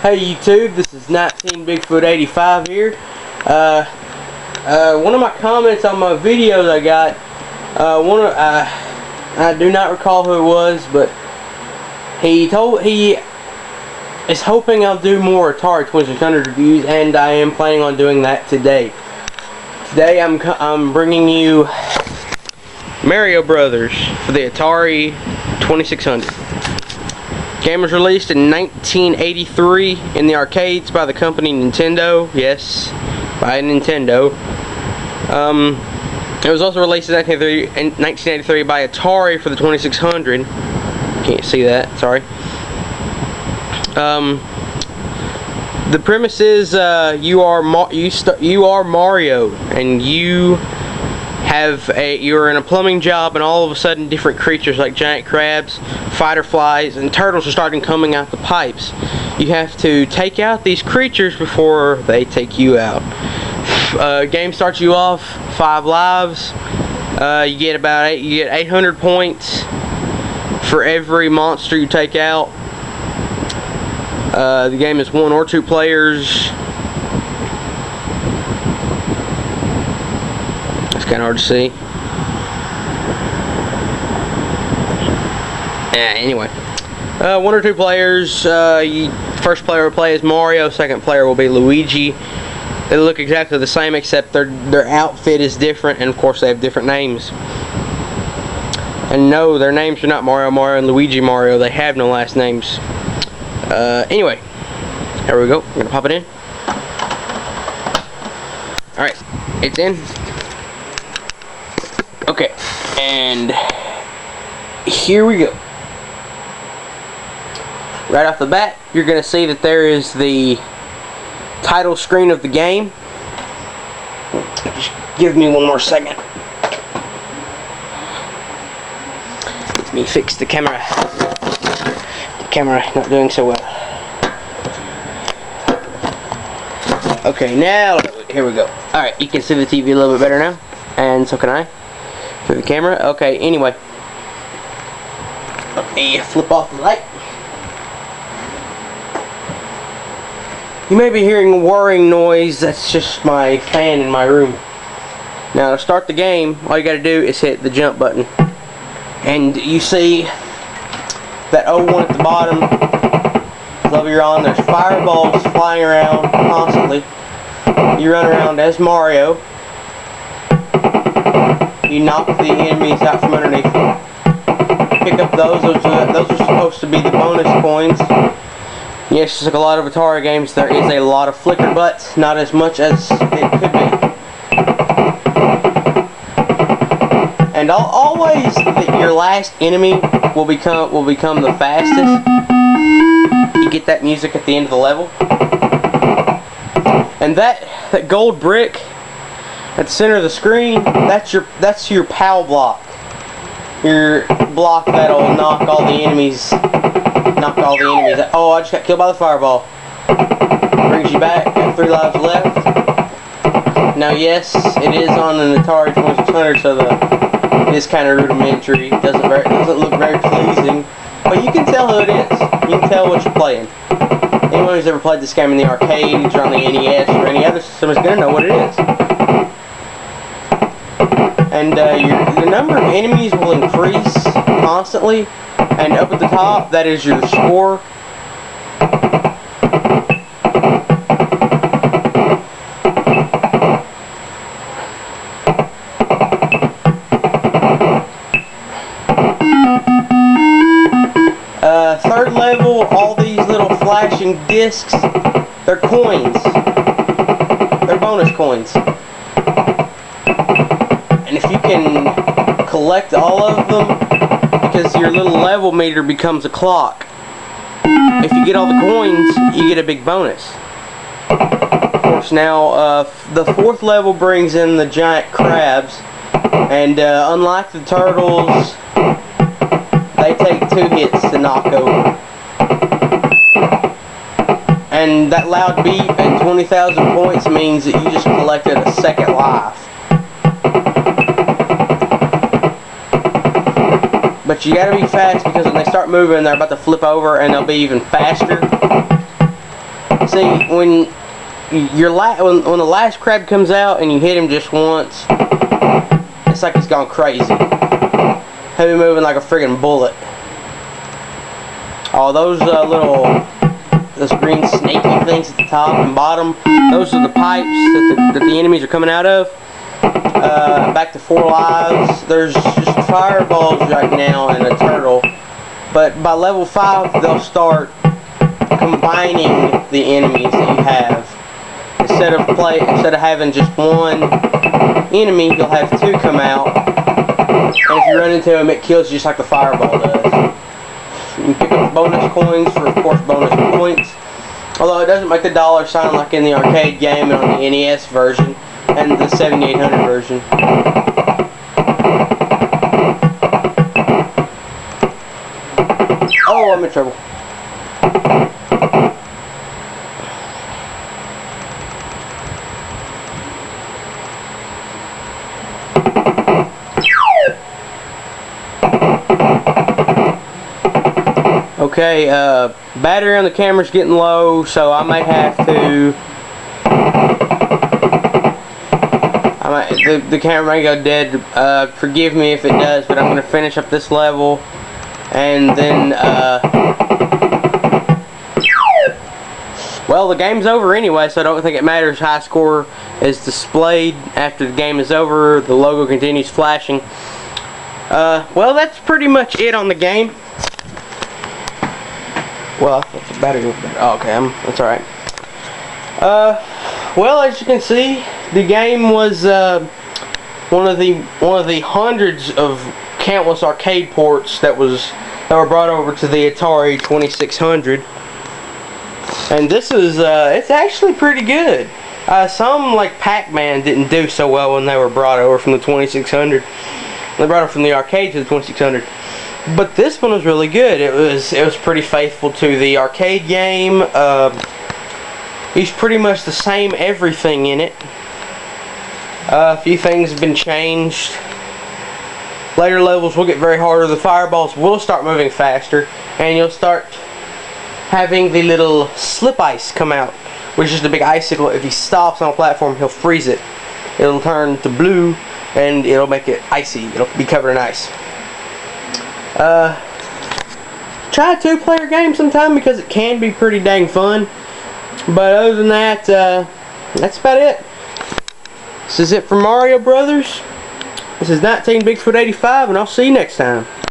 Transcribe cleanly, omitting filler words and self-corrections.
Hey YouTube, this is 19 Bigfoot 85 here. One of my comments on my videos I got, I do not recall who it was, but he is hoping I'll do more Atari 2600 reviews, and I am planning on doing that today. Today I'm bringing you Mario Brothers for the Atari 2600. The game was released in 1983 in the arcades by the company Nintendo. Yes, by Nintendo. It was also released in 1983 by Atari for the 2600. Can't see that, sorry. The premise is you are Mario, and you're in a plumbing job, and all of a sudden different creatures like giant crabs, fighter flies, and turtles are starting coming out the pipes. You have to take out these creatures before they take you out. Game starts you off 5 lives. You get 800 points for every monster you take out. The game is 1 or 2 players. It's kind of hard to see. Anyway, 1 or 2 players. First player will play as Mario. Second player will be Luigi. They look exactly the same, except their outfit is different, and of course they have different names. And no, their names are not Mario, and Luigi Mario. They have no last names. Anyway, there we go. I'm gonna pop it in. Alright, it's in. Okay, and here we go. Right off the bat, you're gonna see that there is the title screen of the game. Just give me one more second. Let me fix the camera. Camera not doing so well. Okay, now here we go. Alright, you can see the TV a little bit better now, and so can I through the camera. Okay, anyway, let me flip off the light. You may be hearing a whirring noise. That's just my fan in my room. Now to start the game, all you gotta do is hit the jump button, and you see that 01 at the bottom. Level you're on, there's fireballs flying around constantly. You run around as Mario. You knock the enemies out from underneath. Pick up those. Those are supposed to be the bonus coins. Yes, just like a lot of Atari games, there is a lot of flicker butts, not as much as it could be. And always your last enemy will become the fastest. You get that music at the end of the level. And that gold brick at the center of the screen, that's your POW block. Your block that'll knock all the enemies out. Oh, I just got killed by the fireball. Brings you back, got 3 lives left. Now yes, it is on an Atari 2600, so it is kind of rudimentary. It doesn't look very pleasing, but you can tell who it is. You can tell what you're playing. Anyone who's ever played this game in the arcades or on the NES or any other system is going to know what it is. And the number of enemies will increase constantly, and up at the top, that is your score. Third level, all these little flashing discs, they're coins. They're bonus coins. And if you can collect all of them, because your little level meter becomes a clock. If you get all the coins, you get a big bonus. Of course, now the 4th level brings in the giant crabs, and unlike the turtles, they take 2 hits to knock over. And that loud beep and 20,000 points means that you just collected a second life. But you gotta be fast, because when they start moving, they're about to flip over, and they'll be even faster. See, when when the last crab comes out and you hit him just once, it's like he's gone crazy. He'll be moving like a friggin' bullet. Oh, those those green snaky things at the top and bottom, those are the pipes that the enemies are coming out of. Back to 4 lives. There's just fireballs right now and a turtle, but by level 5 they'll start combining the enemies that you have. Instead of having just one enemy, you'll have 2 come out, and if you run into him, it kills you just like the fireball does. You can pick up bonus coins for, of course, bonus points. Although it doesn't make the dollar sign like in the arcade game and on the NES version and the 7800 version. Oh, I'm in trouble. Okay, battery on the camera's getting low, so I may have to. The camera may go dead. Forgive me if it does, but I'm going to finish up this level, and then. Well, the game's over anyway, so I don't think it matters. High score is displayed after the game is over. The logo continues flashing. Well, that's pretty much it on the game. Well, that's the battery. Oh, okay, that's alright. Well, as you can see, the game was one of the hundreds of countless arcade ports that were brought over to the Atari 2600. And this is it's actually pretty good. Some, like Pac-Man, didn't do so well when they were brought over from the 2600. They brought it from the arcade to the 2600. But this one was really good. It was pretty faithful to the arcade game. It's pretty much the same everything in it. A few things have been changed. Later levels will get very harder. The fireballs will start moving faster, and you'll start having the little slip ice come out, which is the big icicle. If he stops on a platform, he'll freeze it. It'll turn to blue, and it'll make it icy. It'll be covered in ice. Try a 2-player game sometime because it can be pretty dang fun. But other than that, that's about it. This is it for Mario Brothers. This is 19 Bigfoot 85, and I'll see you next time.